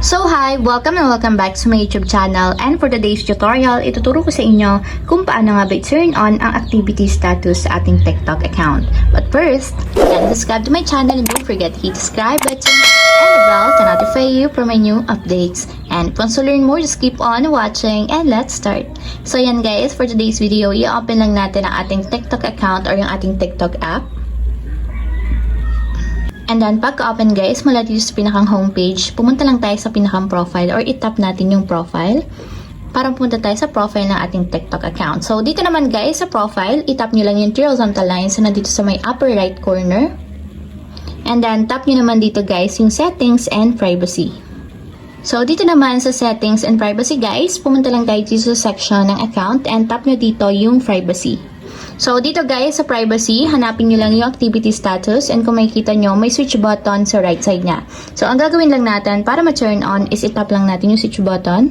So hi! Welcome and welcome back to my YouTube channel, and for today's tutorial, ituturo ko sa inyo kung paano nga ba i-turn on ang activity status sa ating TikTok account. But first, subscribe to my channel and don't forget to hit the subscribe button and the bell to notify you for my new updates. And if you want to learn more, just keep on watching and let's start. So yan guys, for today's video, i-open lang natin ang ating TikTok account or yung ating TikTok app. And then, pagka-open guys, mula dito sa pinakang homepage, pumunta lang tayo sa pinakang profile or itap natin yung profile para pumunta tayo sa profile ng ating TikTok account. So, dito naman guys, sa profile, itap nyo lang yung three horizontal lines na dito sa may upper right corner. And then, tap nyo naman dito guys yung settings and privacy. So, dito naman sa settings and privacy guys, pumunta lang tayo dito sa section ng account and tap nyo dito yung privacy. So, dito guys, sa privacy, hanapin nyo lang yung activity status and kung makikita nyo, may switch button sa right side niya. So, ang gagawin lang natin para ma-turn on is itap lang natin yung switch button.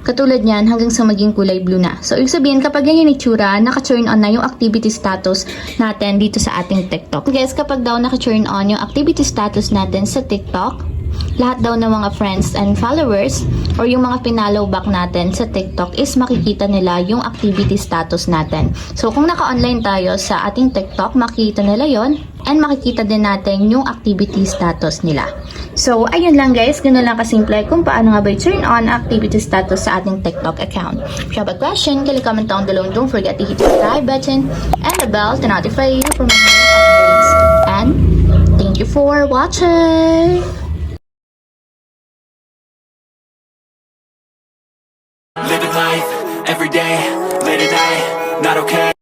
Katulad niyan hanggang sa maging kulay blue na. So, ibig sabihin, kapag yan yung itsura, naka-turn on na yung activity status natin dito sa ating TikTok. Guys, kapag daw naka-turn on yung activity status natin sa TikTok, lahat daw ng mga friends and followers or yung mga pinollow back natin sa TikTok is makikita nila yung activity status natin. So, kung naka-online tayo sa ating TikTok, makikita nila yon and makikita din natin yung activity status nila. So, ayun lang guys. Ganun lang kasimple kung paano nga ba i-turn on activity status sa ating TikTok account. If you have a question, comment down below and don't forget to hit the subscribe button and the bell to notify you for my new updates. And thank you for watching! Living life, every day, late at night, not okay.